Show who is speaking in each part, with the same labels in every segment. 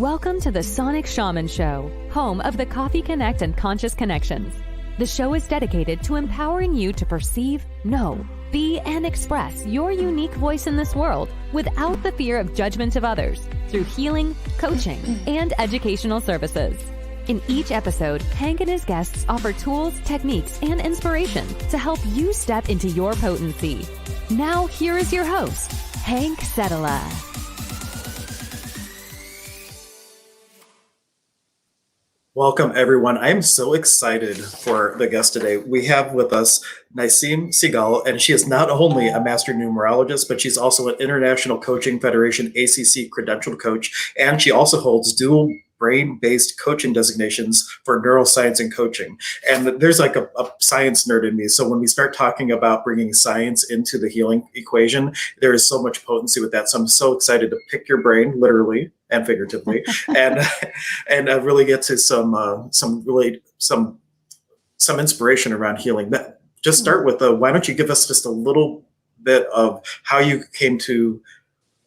Speaker 1: Welcome to the Sonic Shaman Show, home of the Coffee Connect and Conscious Connections. The show is dedicated to empowering you to perceive, know, be, and express your unique voice in this world without the fear of judgment of others through healing, coaching, and educational services. In each episode, Hank and his guests offer tools, techniques, and inspiration to help you step into your potency. Now, here is your host, Hank Setala.
Speaker 2: Welcome, everyone. I am so excited for the guest today. We have with us Nasyim Segal, and she is not only a Master Numerologist, but she's also an International Coaching Federation ACC credentialed coach, and she also holds dual brain-based coaching designations for neuroscience and coaching. And there's like a science nerd in me. So when we start talking about bringing science into the healing equation, there is so much potency with that. So I'm so excited to pick your brain, literally and figuratively, and really get to some inspiration around healing. Just start with why don't you give us just a little bit of how you came to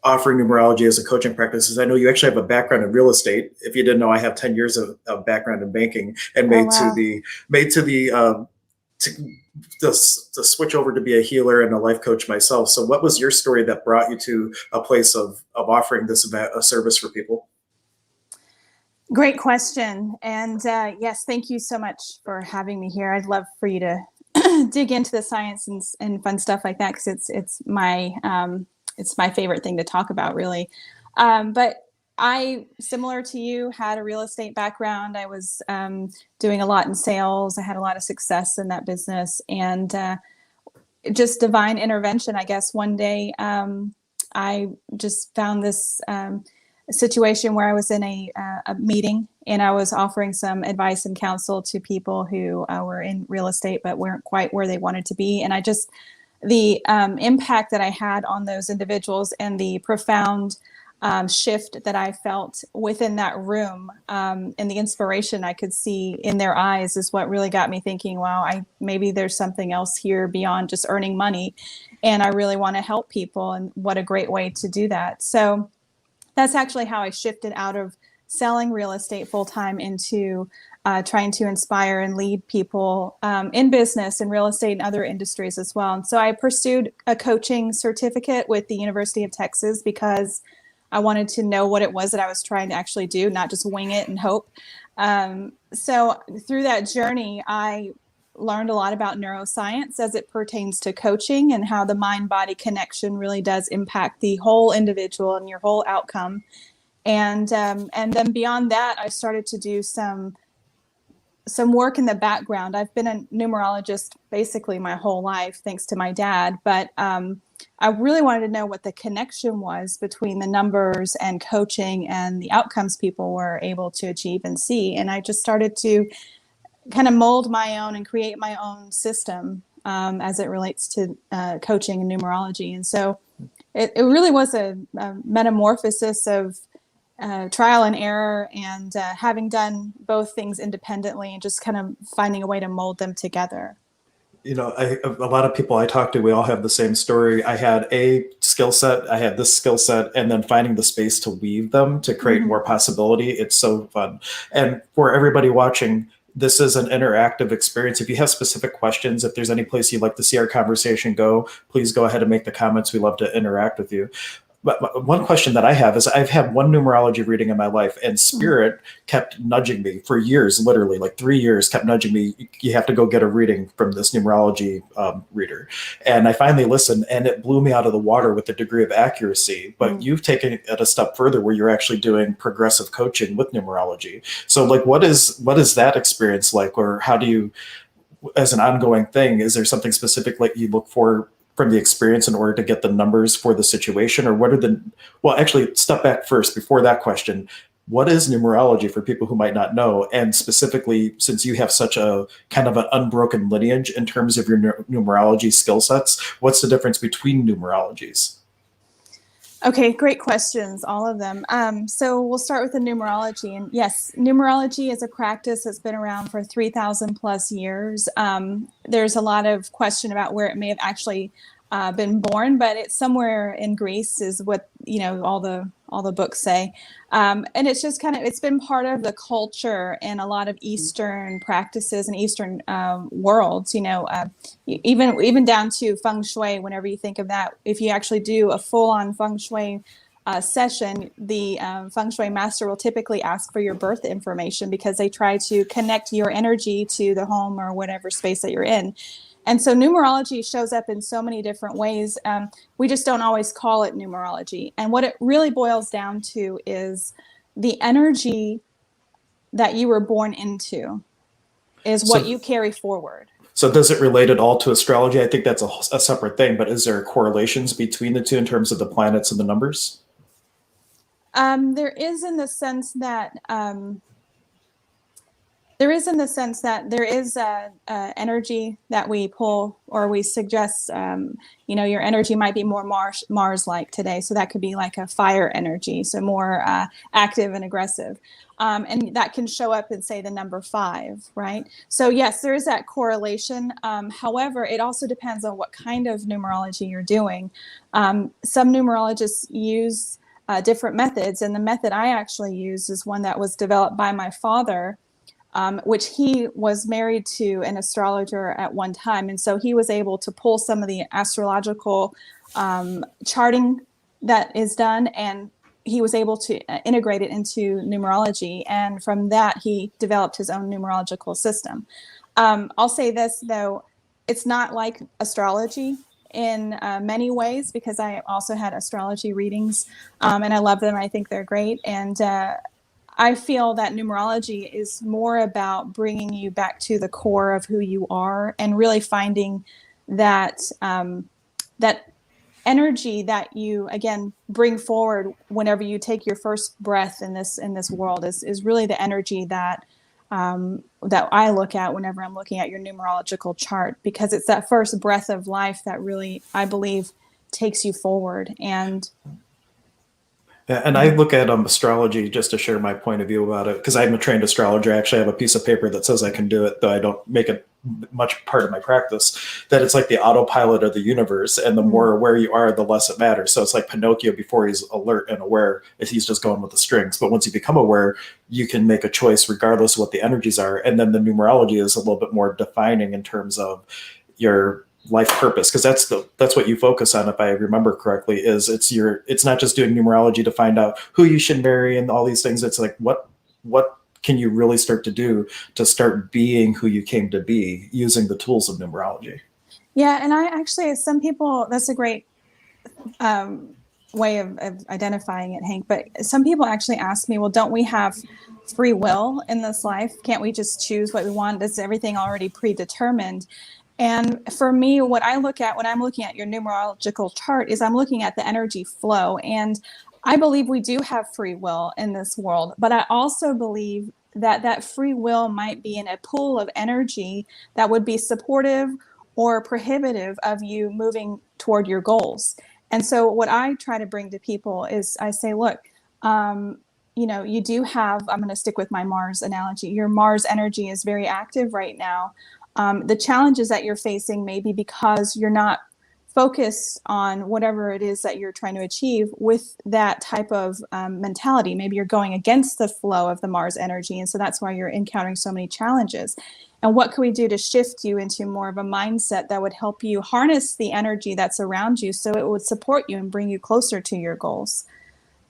Speaker 2: offering numerology as a coaching practice? Because I know you actually have a background in real estate. If you didn't know, I have 10 years of background in banking, and to switch over to be a healer and a life coach myself. So what was your story that brought you to a place of offering this a service for people?
Speaker 3: Great question. And yes, thank you so much for having me here. I'd love for you to dig into the science and fun stuff like that, because it's my favorite thing to talk about, really. But I, similar to you, had a real estate background. I was doing a lot in sales. I had a lot of success in that business, and just divine intervention, I guess. One day, I just found this situation where I was in a meeting, and I was offering some advice and counsel to people who were in real estate but weren't quite where they wanted to be. And the impact that I had on those individuals and the profound shift that I felt within that room, and the inspiration I could see in their eyes is what really got me thinking, wow, maybe there's something else here beyond just earning money, and I really want to help people, and what a great way to do that. So that's actually how I shifted out of selling real estate full-time into trying to inspire and lead people in business and real estate and other industries as well. And so I pursued a coaching certificate with the University of Texas because I wanted to know what it was that I was trying to actually do, not just wing it and hope. So through that journey, I learned a lot about neuroscience as it pertains to coaching, and how the mind-body connection really does impact the whole individual and your whole outcome. And then beyond that, I started to do some work in the background. I've been a numerologist basically my whole life, thanks to my dad. But I really wanted to know what the connection was between the numbers and coaching and the outcomes people were able to achieve and see. And I just started to kind of mold my own and create my own system as it relates to coaching and numerology. And so it really was a metamorphosis of trial and error, and having done both things independently and just kind of finding a way to mold them together.
Speaker 2: You know, a lot of people I talk to, we all have the same story. I had a skill set, I had this skill set, and then finding the space to weave them to create more possibility. It's so fun. And for everybody watching, this is an interactive experience. If you have specific questions, if there's any place you'd like to see our conversation go, please go ahead and make the comments. We love to interact with you. But one question that I have is, I've had one numerology reading in my life, and Spirit kept nudging me for years, literally like 3 years, kept nudging me, you have to go get a reading from this numerology reader. And I finally listened, and it blew me out of the water with the degree of accuracy. But you've taken it a step further, where you're actually doing progressive coaching with numerology. So like, what is that experience like? Or how do you, as an ongoing thing, is there something specific like you look for from the experience in order to get the numbers for the situation? Or what are well, actually, step back first before that question. What is numerology for people who might not know? And specifically, since you have such a kind of an unbroken lineage in terms of your numerology skill sets, what's the difference between numerologies?
Speaker 3: Okay, great questions, all of them. So we'll start with the numerology. And yes, numerology is a practice that's been around for 3,000 plus years. There's a lot of question about where it may have actually been born, but it's somewhere in Greece is what, you know, all all the books say. And it's just it's been part of the culture in a lot of Eastern practices and Eastern worlds, even down to feng shui. Whenever you think of that, if you actually do a full-on feng shui session, the feng shui master will typically ask for your birth information because they try to connect your energy to the home or whatever space that you're in. And so numerology shows up in so many different ways. We just don't always call it numerology. And what it really boils down to is the energy that you were born into is what you carry forward.
Speaker 2: So does it relate at all to astrology? I think that's a separate thing, but is there correlations between the two in terms of the planets and the numbers?
Speaker 3: There is in the sense that there is energy that we pull, or we suggest, your energy might be more Mars-like today. So that could be like a fire energy, so more active and aggressive. And that can show up in, say, the number 5, right? So yes, there is that correlation. However, it also depends on what kind of numerology you're doing. Some numerologists use different methods, and the method I actually use is one that was developed by my father, which he was married to an astrologer at one time. And so he was able to pull some of the astrological charting that is done, and he was able to integrate it into numerology. And from that, he developed his own numerological system. I'll say this, though, it's not like astrology in many ways, because I also had astrology readings, and I love them. I think they're great. And I feel that numerology is more about bringing you back to the core of who you are, and really finding that that energy that you, again, bring forward whenever you take your first breath in this world is really the energy that that I look at whenever I'm looking at your numerological chart, because it's that first breath of life that really, I believe, takes you forward. And
Speaker 2: I look at astrology, just to share my point of view about it, because I'm a trained astrologer. I actually have a piece of paper that says I can do it, though I don't make it much part of my practice, that it's like the autopilot of the universe, and the more aware you are, the less it matters. So it's like Pinocchio before he's alert and aware, if he's just going with the strings. But once you become aware, you can make a choice regardless of what the energies are. And then the numerology is a little bit more defining in terms of your life purpose, because that's what you focus on, if I remember correctly, is it's not just doing numerology to find out who you should marry and all these things. It's like what can you really start to do to start being who you came to be using the tools of numerology.
Speaker 3: Yeah, and I actually, some people, that's a great way of identifying it, Hank, but some people actually ask me, well, don't we have free will in this life? Can't we just choose what we want? Is everything already predetermined? And for me, what I look at when I'm looking at your numerological chart is I'm looking at the energy flow. And I believe we do have free will in this world, but I also believe that free will might be in a pool of energy that would be supportive or prohibitive of you moving toward your goals. And so what I try to bring to people is I say, look, you do have, I'm going to stick with my Mars analogy. Your Mars energy is very active right now. The challenges that you're facing may be because you're not focused on whatever it is that you're trying to achieve with that type of mentality. Maybe you're going against the flow of the Mars energy. And so that's why you're encountering so many challenges. And what can we do to shift you into more of a mindset that would help you harness the energy that's around you so it would support you and bring you closer to your goals?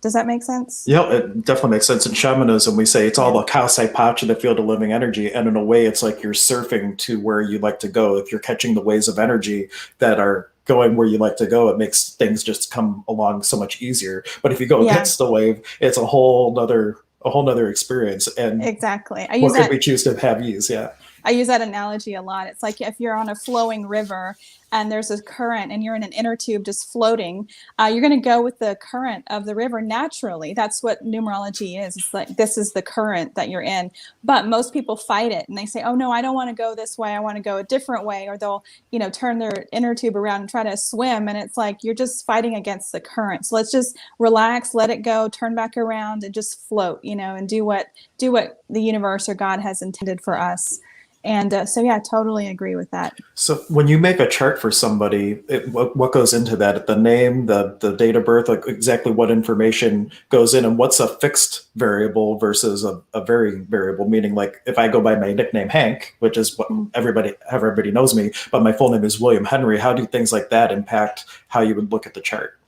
Speaker 3: Does that make sense?
Speaker 2: Yeah, it definitely makes sense. In shamanism, we say it's all the Kaosai Pacha, the field of living energy. And in a way, it's like you're surfing to where you like to go. If you're catching the waves of energy that are going where you like to go, it makes things just come along so much easier. But if you go against the wave, it's a whole nother experience. And
Speaker 3: exactly.
Speaker 2: What could we choose to have ease? Yeah.
Speaker 3: I use that analogy a lot. It's like if you're on a flowing river and there's a current and you're in an inner tube just floating, you're going to go with the current of the river naturally. That's what numerology is. It's like, this is the current that you're in. But most people fight it and they say, oh no, I don't want to go this way. I want to go a different way. Or they'll, turn their inner tube around and try to swim. And it's like, you're just fighting against the current. So let's just relax, let it go, turn back around and just float, and do what the universe or God has intended for us. And so, yeah, I totally agree with that.
Speaker 2: So when you make a chart for somebody, what goes into that? The name, the date of birth, like exactly what information goes in, and what's a fixed variable versus a very variable, meaning like if I go by my nickname Hank, which is what everybody knows me, but my full name is William Henry, how do things like that impact how you would look at the chart?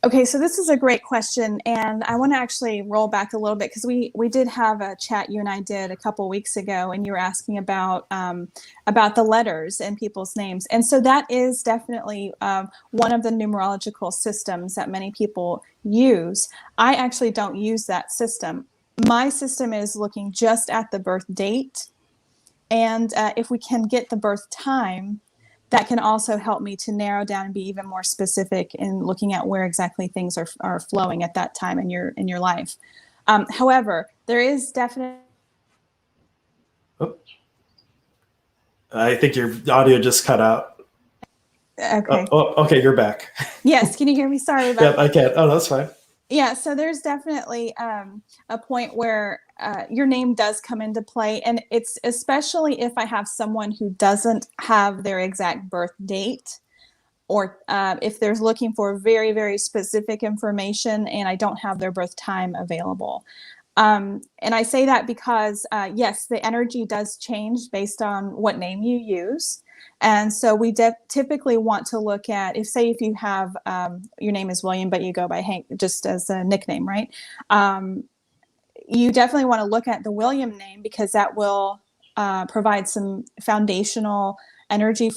Speaker 3: Okay, so this is a great question, and I want to actually roll back a little bit because we did have a chat you and I did a couple weeks ago, and you were asking about the letters in people's names, and so that is definitely one of the numerological systems that many people use. I actually don't use that system. My system is looking just at the birth date, and if we can get the birth time, that can also help me to narrow down and be even more specific in looking at where exactly things are flowing at that time in your life. However, there is definitely.
Speaker 2: Oh, I think your audio just cut out.
Speaker 3: Okay.
Speaker 2: Okay, you're back.
Speaker 3: Yes, can you hear me? Sorry about
Speaker 2: Yep,
Speaker 3: that.
Speaker 2: I can. Oh, that's fine.
Speaker 3: Yeah, so there's definitely a point where your name does come into play, and it's especially if I have someone who doesn't have their exact birth date, or if they're looking for very, very specific information and I don't have their birth time available. And I say that because, yes, the energy does change based on what name you use. And so we typically want to look at, if you have, your name is William, but you go by Hank just as a nickname, right? You definitely want to look at the William name because that will provide some foundational energy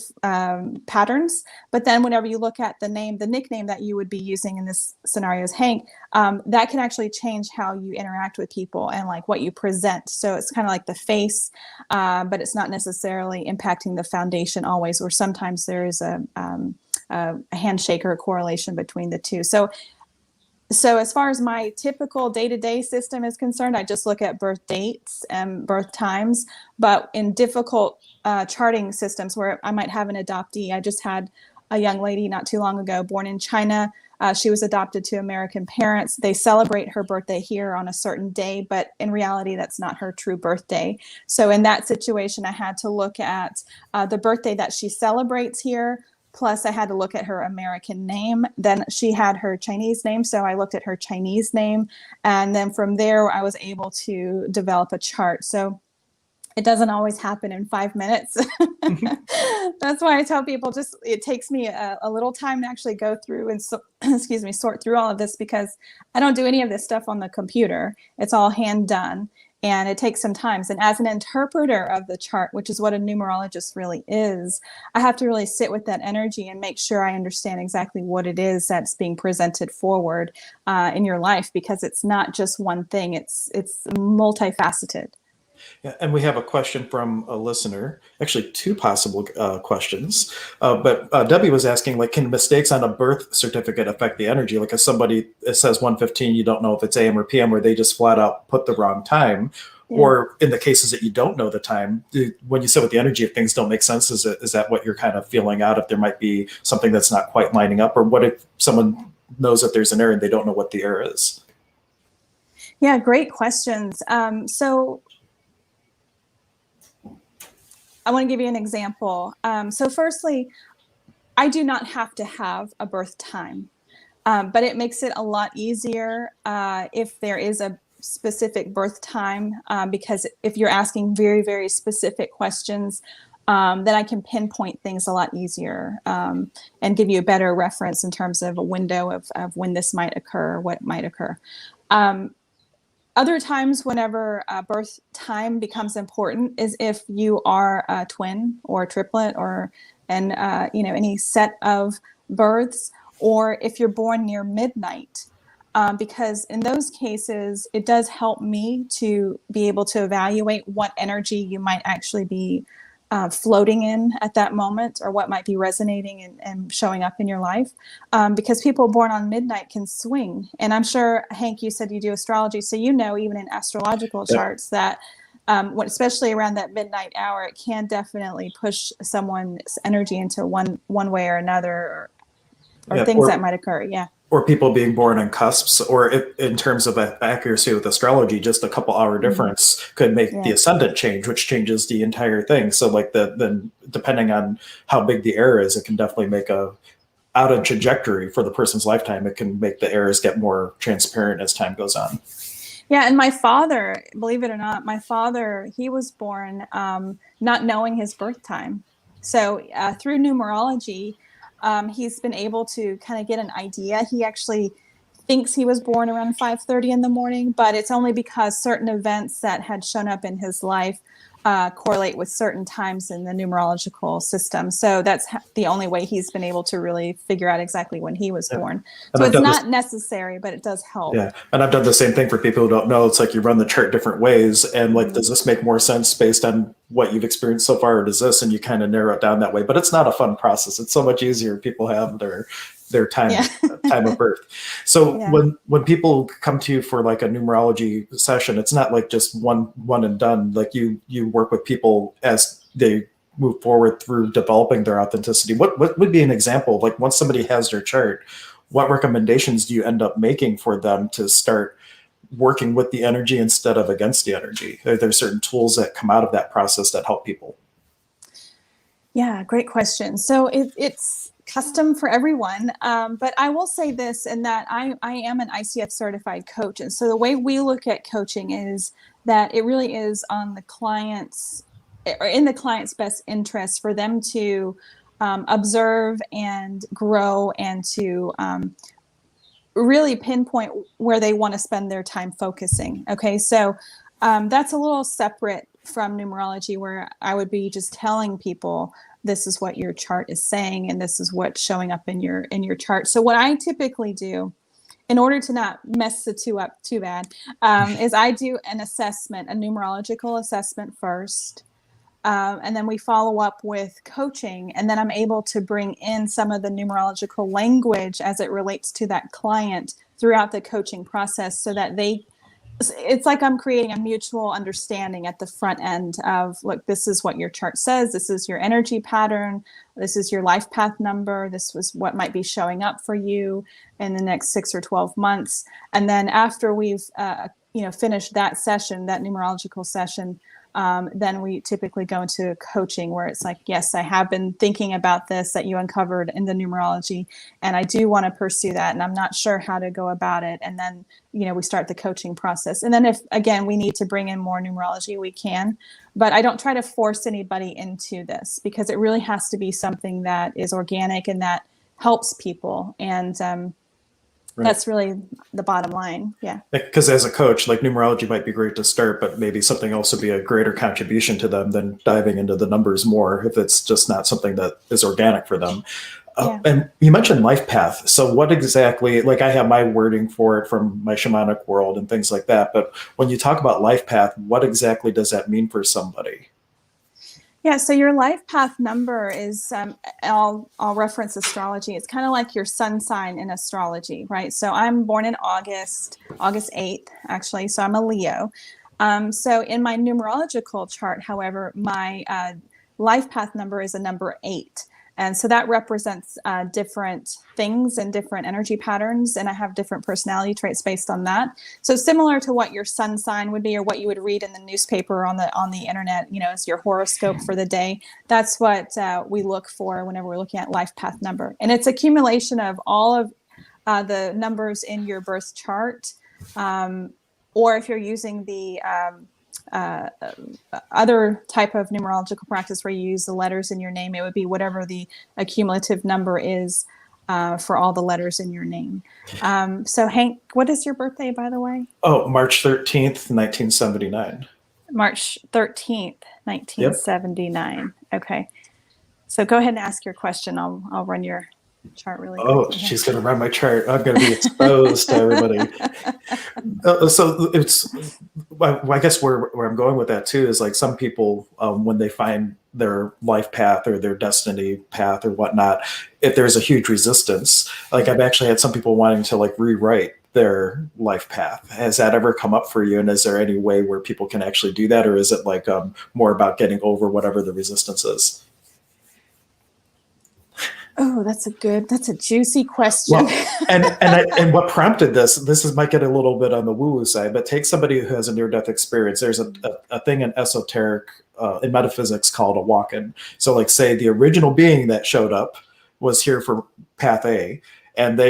Speaker 3: patterns. But then whenever you look at the nickname that you would be using in this scenario is Hank, that can actually change how you interact with people and like what you present. So it's kind of like the face, but it's not necessarily impacting the foundation always, or sometimes there is a handshake or a correlation between the two. So as far as my typical day-to-day system is concerned, I just look at birth dates and birth times. But in difficult charting systems where I might have an adoptee, I just had a young lady not too long ago born in China. She was adopted to American parents. They celebrate her birthday here on a certain day, but in reality, that's not her true birthday. So in that situation, I had to look at the birthday that she celebrates here. Plus, I had to look at her American name. Then she had her Chinese name, so I looked at her Chinese name. And then from there, I was able to develop a chart. So it doesn't always happen in 5 minutes. That's why I tell people it takes me a little time to actually go through and sort through all of this, because I don't do any of this stuff on the computer. It's all hand done. And it takes some time. And as an interpreter of the chart, which is what a numerologist really is, I have to really sit with that energy and make sure I understand exactly what it is that's being presented forward in your life, because it's not just one thing. It's multifaceted.
Speaker 2: Yeah, and we have a question from a listener, actually two possible questions. But Debbie was asking, like, can mistakes on a birth certificate affect the energy? Like if it says 1:15, you don't know if it's AM or PM, or they just flat out put the wrong time. Yeah. Or in the cases that you don't know the time, when you sit with the energy, if things don't make sense, is that what you're kind of feeling out? If there might be something that's not quite lining up? Or what if someone knows that there's an error and they don't know what the error is?
Speaker 3: Yeah, great questions. So I want to give you an example. So firstly, I do not have to have a birth time, but it makes it a lot easier if there is a specific birth time, because if you're asking very, very specific questions, then I can pinpoint things a lot easier and give you a better reference in terms of a window of when this might occur, what might occur. Other times whenever birth time becomes important is if you are a twin or a triplet or any set of births, or if you're born near midnight, because in those cases, it does help me to be able to evaluate what energy you might actually be floating in at that moment, or what might be resonating and showing up in your life, because people born on midnight can swing. And I'm sure, Hank, you said you do astrology, so even in astrological charts that especially around that midnight hour, it can definitely push someone's energy into one way or another, or things that might occur. Yeah.
Speaker 2: or people being born on cusps, or if, in terms of accuracy with astrology, just a couple hour difference could make the ascendant change, which changes the entire thing. So like then depending on how big the error is, it can definitely make a out of trajectory for the person's lifetime. It can make the errors get more transparent as time goes on.
Speaker 3: Yeah, and my father, believe it or not, my father, he was born not knowing his birth time. So through numerology, he's been able to kind of get an idea. He actually thinks he was born around 5:30 in the morning, but it's only because certain events that had shown up in his life correlate with certain times in the numerological system. So that's the only way he's been able to really figure out exactly when he was born. So it's not necessary, but it does help.
Speaker 2: Yeah. And I've done the same thing for people who don't know. It's like you run the chart different ways. And like, does this make more sense based on what you've experienced so far, or does this? And you kind of narrow it down that way. But it's not a fun process. It's so much easier. People have their time time of birth. So when people come to you for like a numerology session, it's not like just one and done. Like you work with people as they move forward through developing their authenticity. What would be an example of, like, once somebody has their chart, what recommendations do you end up making for them to start working with the energy instead of against the energy? Are there certain tools that come out of that process that help people?
Speaker 3: Yeah, great question. So it's custom for everyone. But I will say this, in that I am an ICF certified coach. And so the way we look at coaching is that it really is on the client's, or in the client's best interest for them to observe and grow, and to really pinpoint where they want to spend their time focusing. Okay, so that's a little separate from numerology, where I would be just telling people, this is what your chart is saying, and this is what's showing up in your chart. So what I typically do, in order to not mess the two up too bad, is I do an assessment, a numerological assessment first. And then we follow up with coaching, and then I'm able to bring in some of the numerological language as it relates to that client throughout the coaching process, so that it's like I'm creating a mutual understanding at the front end of, look, this is what your chart says, this is your energy pattern, this is your life path number, this was what might be showing up for you in the next 6 or 12 months. And then after we've finished that session, that numerological session, then we typically go into coaching, where it's like, yes, I have been thinking about this that you uncovered in the numerology, and I do want to pursue that, and I'm not sure how to go about it. And then, we start the coaching process. And then if, again, we need to bring in more numerology, we can, but I don't try to force anybody into this, because it really has to be something that is organic and that helps people. And, that's really the bottom line. Yeah.
Speaker 2: Because as a coach, like, numerology might be great to start, but maybe something else would be a greater contribution to them than diving into the numbers more, if it's just not something that is organic for them. And you mentioned life path. So what exactly, like, I have my wording for it from my shamanic world and things like that. But when you talk about life path, what exactly does that mean for somebody?
Speaker 3: Yeah, so your life path number is, I'll reference astrology. It's kind of like your sun sign in astrology, right? So I'm born in August 8th, actually. So I'm a Leo. So in my numerological chart, however, my life path number is a number 8. And so that represents different things and different energy patterns. And I have different personality traits based on that. So similar to what your sun sign would be, or what you would read in the newspaper, on the internet, as your horoscope for the day. That's what we look for whenever we're looking at life path number. And it's accumulation of all of the numbers in your birth chart. Or if you're using the other type of numerological practice where you use the letters in your name, it would be whatever the accumulative number is for all the letters in your name. So Hank, what is your birthday, by the way?
Speaker 2: Oh, March 13th, 1979.
Speaker 3: March 13th, 1979. Yep. Okay. So go ahead and ask your question. I'll run your chart really quickly.
Speaker 2: Oh, she's going to run my chart. I'm going to be exposed to everybody. So it's, I guess where I'm going with that too is, like, some people, when they find their life path or their destiny path or whatnot, if there's a huge resistance, like, I've actually had some people wanting to, like, rewrite their life path. Has that ever come up for you? And is there any way where people can actually do that? Or is it like more about getting over whatever the resistance is?
Speaker 3: Oh, that's a juicy question.
Speaker 2: Well, and what prompted this might get a little bit on the woo-woo side, but take somebody who has a near-death experience. There's a thing in esoteric, in metaphysics called a walk-in. So like say the original being that showed up was here for path A, and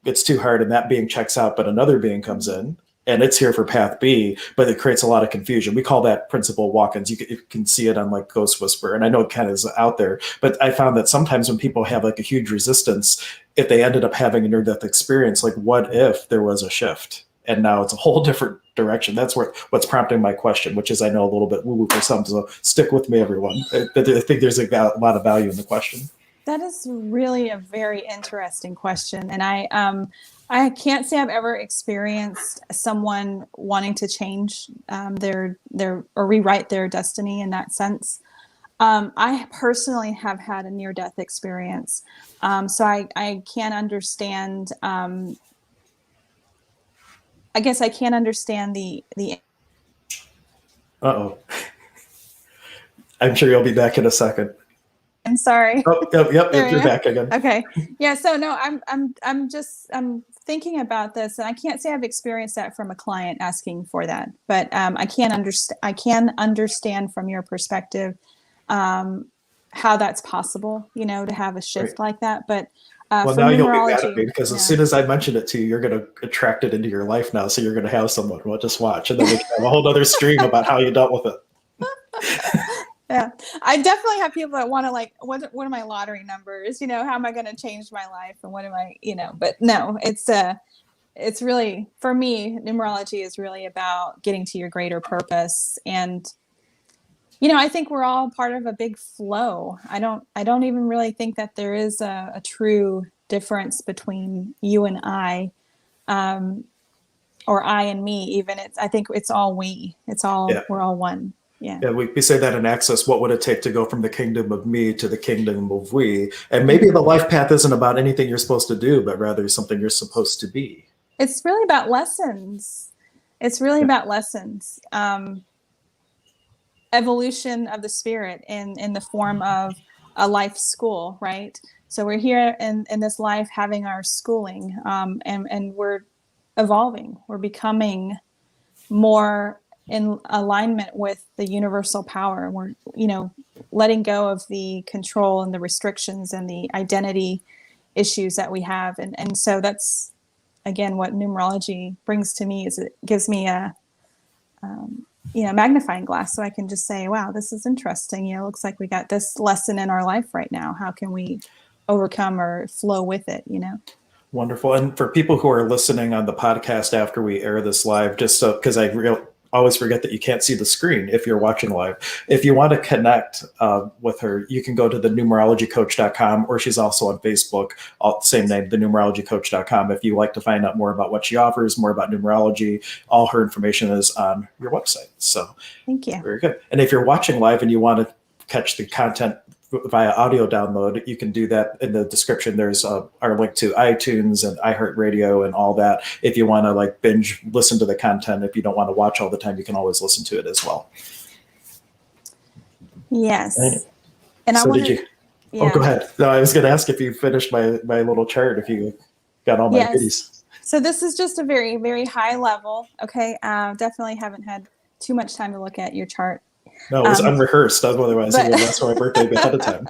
Speaker 2: it's too hard and that being checks out, but another being comes in and it's here for path B, but it creates a lot of confusion. We call that principal walk-ins. You can see it on like Ghost Whisperer, and I know it kind of is out there, but I found that sometimes when people have like a huge resistance, if they ended up having a near-death experience, like what if there was a shift and now it's a whole different direction? That's what's prompting my question, which is I know a little bit woo-woo for some, so stick with me, everyone. I think there's a lot of value in the question.
Speaker 3: That is really a very interesting question, and I can't say I've ever experienced someone wanting to change their or rewrite their destiny in that sense. I personally have had a near-death experience, so I can't understand. I guess I can't understand the.
Speaker 2: Uh-oh. I'm sure you'll be back in a second.
Speaker 3: I'm sorry.
Speaker 2: Oh, yep, you're back again.
Speaker 3: Okay. Yeah. So no, I'm thinking about this, and I can't say I've experienced that from a client asking for that, but I can understand from your perspective how that's possible, to have a shift like that. But
Speaker 2: well, now you'll be mad at me because as soon as I mention it to you, you're going to attract it into your life now. So you're going to have someone. Well, just watch, and then we can have a whole other stream about how you dealt with it.
Speaker 3: Yeah, I definitely have people that want to like, what are my lottery numbers? How am I going to change my life? And what am I, but no, it's really, for me, numerology is really about getting to your greater purpose. And, I think we're all part of a big flow. I don't even really think that there is a true difference between you and I, or I and me, even. I think it's all we're all one. Yeah,
Speaker 2: we say that in Access, what would it take to go from the kingdom of me to the kingdom of we? And maybe the life path isn't about anything you're supposed to do, but rather something you're supposed to be.
Speaker 3: It's really about lessons. About lessons. Evolution of the spirit in the form of a life school, right? So we're here in this life having our schooling, and we're evolving. We're becoming more in alignment with the universal power. We're, letting go of the control and the restrictions and the identity issues that we have. And so that's, again, what numerology brings to me, is it gives me a, magnifying glass. So I can just say, wow, this is interesting. It looks like we got this lesson in our life right now. How can we overcome or flow with it,
Speaker 2: Wonderful. And for people who are listening on the podcast after we air this live, just so, because I always forget that you can't see the screen if you're watching live. If you want to connect with her, you can go to the numerologycoach.com, or she's also on Facebook, same name, the numerologycoach.com. If you like to find out more about what she offers, more about numerology, all her information is on your website. So
Speaker 3: thank you.
Speaker 2: Very good. And if you're watching live and you want to catch the content via audio download, you can do that in the description. There's our link to iTunes and iHeartRadio and all that. If you want to like binge listen to the content, if you don't want to watch all the time, you can always listen to it as well.
Speaker 3: Yes. And
Speaker 2: so did you? Yeah. Oh, go ahead. No, I was going to ask if you finished my little chart, if you got all my goodies.
Speaker 3: So this is just a very, very high level. Okay. Definitely haven't had too much time to look at your chart.
Speaker 2: No, it was unrehearsed. Otherwise, I would ask for my birthday ahead of time.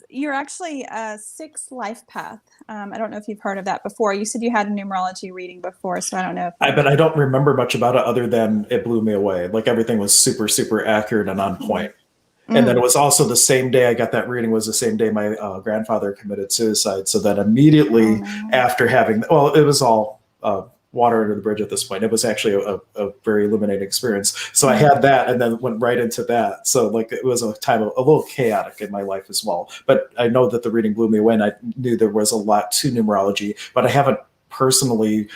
Speaker 3: You're actually a 6 life path. I don't know if you've heard of that before. You said you had a numerology reading before, so I don't know.
Speaker 2: But I don't remember much about it other than it blew me away. Like everything was super, super accurate and on point. Mm-hmm. And then it was also the same day I got that reading was the same day my grandfather committed suicide. So then immediately after having, it was all water under the bridge at this point. It was actually a very illuminating experience. So I had that and then went right into that. So like it was a time of a little chaotic in my life as well. But I know that the reading blew me away, and I knew there was a lot to numerology, but I haven't personally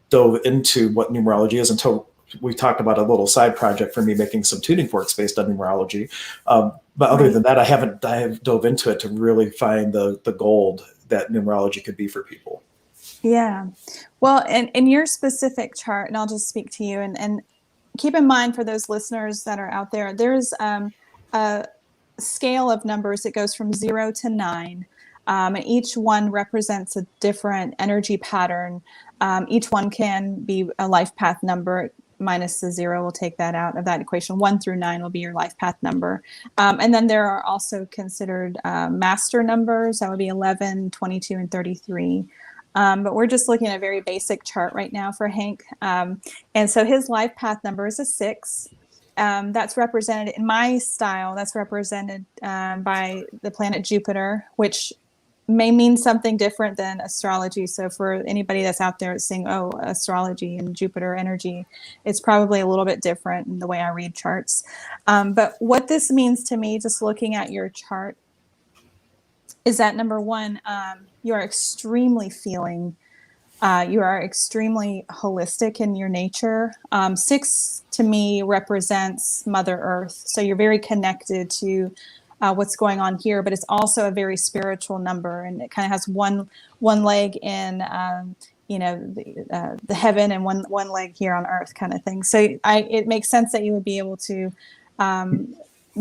Speaker 2: dove into what numerology is until we talked about a little side project for me making some tuning forks based on numerology. But other than that, I have dove into it to really find the gold that numerology could be for people.
Speaker 3: Yeah. Well, in your specific chart, and I'll just speak to you, and keep in mind for those listeners that are out there, there's a scale of numbers. It goes from 0 to 9. And each one represents a different energy pattern. Each one can be a life path number. Minus the 0, we'll take that out of that equation. 1 through 9 will be your life path number. And then there are also considered master numbers. That would be 11, 22, and 33. But we're just looking at a very basic chart right now for Hank. And so his life path number is a 6. That's represented in my style. That's represented by the planet Jupiter, which may mean something different than astrology. So for anybody that's out there saying, oh, astrology and Jupiter energy, it's probably a little bit different in the way I read charts. But what this means to me, just looking at your chart, is that number one, you are extremely feeling. You are extremely holistic in your nature. 6 to me represents Mother Earth. So you're very connected to what's going on here, but it's also a very spiritual number, and it kind of has one leg in the heaven and one leg here on Earth, kind of thing. So it makes sense that you would be able to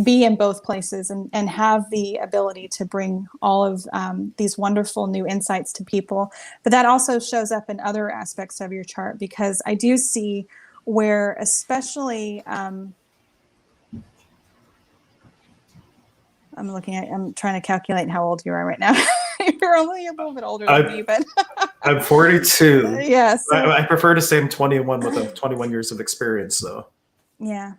Speaker 3: be in both places and have the ability to bring all of these wonderful new insights to people. But that also shows up in other aspects of your chart, because I do see where, especially I'm trying to calculate how old you are right now. You're only a little bit older than me, but
Speaker 2: I'm 42.
Speaker 3: Yes.
Speaker 2: I prefer to say I'm 21 with 21 years of experience, though.
Speaker 3: Yeah.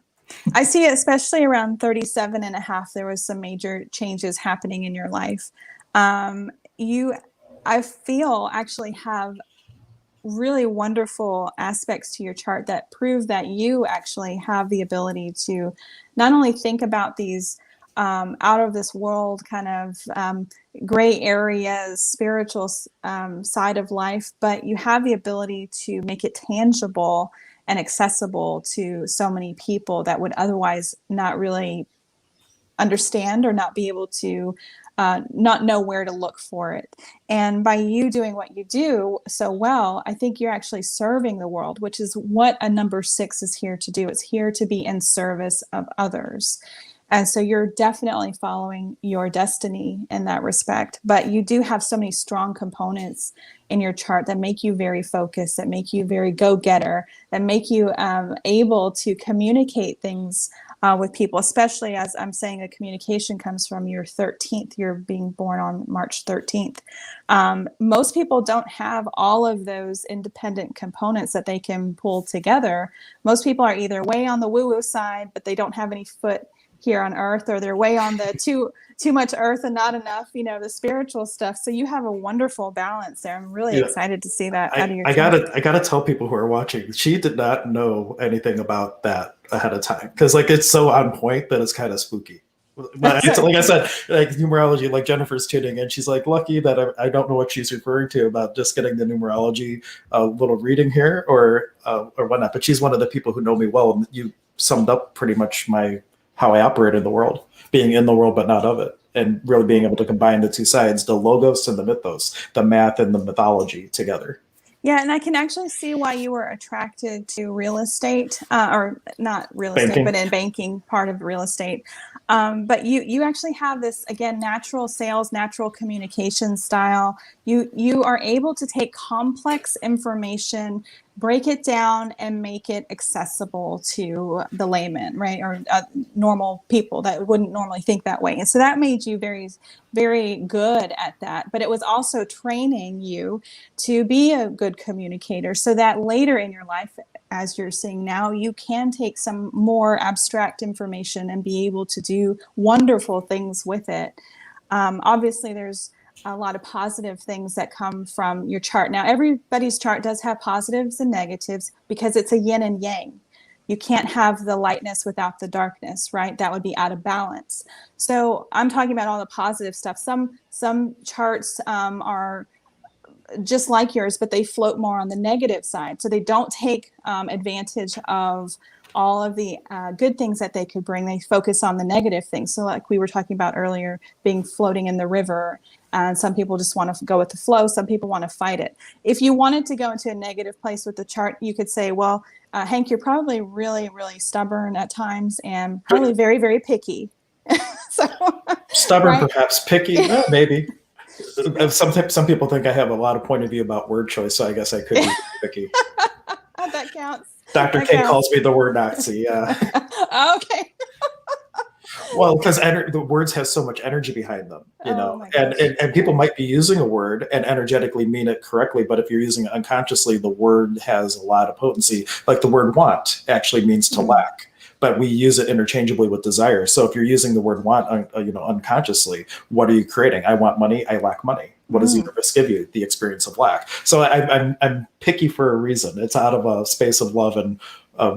Speaker 3: I see it, especially around 37 and a half, there was some major changes happening in your life. I feel actually have really wonderful aspects to your chart that prove that you actually have the ability to not only think about these out of this world kind of gray areas, spiritual side of life, but you have the ability to make it tangible and accessible to so many people that would otherwise not really understand or not be able to not know where to look for it. And by you doing what you do so well, I think you're actually serving the world, which is what a number 6 is here to do. It's here to be in service of others. And so you're definitely following your destiny in that respect. But you do have so many strong components in your chart that make you very focused, that make you very go-getter, that make you able to communicate things with people, especially as I'm saying, the communication comes from your 13th. You're being born on March 13th. Most people don't have all of those independent components that they can pull together. Most people are either way on the woo-woo side, but they don't have any foot here on Earth, or they're way on the too much Earth and not enough, the spiritual stuff. So you have a wonderful balance there. I'm really excited to see that out of your chart.
Speaker 2: I gotta tell people who are watching, she did not know anything about that ahead of time, because it's so on point that it's kind of spooky. But it's, like I said, like numerology, like Jennifer's tuning in, she's like lucky that I don't know what she's referring to about just getting the numerology little reading here or whatnot. But she's one of the people who know me well, and you summed up pretty much how I operate in the world, being in the world but not of it, and really being able to combine the two sides, the logos and the mythos, the math and the mythology together.
Speaker 3: Yeah, and I can actually see why you were attracted to real estate, or not real estate, but in banking, part of real estate. But you actually have this, again, natural sales, natural communication style. You are able to take complex information, break it down, and make it accessible to the layman, right? Or normal people that wouldn't normally think that way. And so that made you very, very good at that. But it was also training you to be a good communicator, so that later in your life, as you're seeing now, you can take some more abstract information and be able to do wonderful things with it. Obviously, there's a lot of positive things that come from your chart. Now, everybody's chart does have positives and negatives because it's a yin and yang. You can't have the lightness without the darkness, right? That would be out of balance. So I'm talking about all the positive stuff. Some charts are just like yours, but they float more on the negative side. So they don't take advantage of all of the good things that they could bring. They focus on the negative things. So like we were talking about earlier, being floating in the river. And some people just want to go with the flow. Some people want to fight it. If you wanted to go into a negative place with the chart, you could say, well, Hank, you're probably really, really stubborn at times and probably very, very picky. So,
Speaker 2: Stubborn,
Speaker 3: right?
Speaker 2: perhaps. Picky, maybe. Some people think I have a lot of point of view about word choice, so I guess I could be picky.
Speaker 3: That counts.
Speaker 2: Dr.
Speaker 3: That
Speaker 2: K
Speaker 3: counts.
Speaker 2: calls me the word Nazi. Yeah.
Speaker 3: Okay.
Speaker 2: Well, because the words have so much energy behind them,
Speaker 3: Oh my
Speaker 2: and,
Speaker 3: gosh.
Speaker 2: and people might be using a word and energetically mean it correctly, but if you're using it unconsciously, the word has a lot of potency. Like the word want actually means to lack, but we use it interchangeably with desire. So if you're using the word want, unconsciously, what are you creating? I want money. I lack money. What does the universe give you? The experience of lack. So I'm picky for a reason. It's out of a space of love and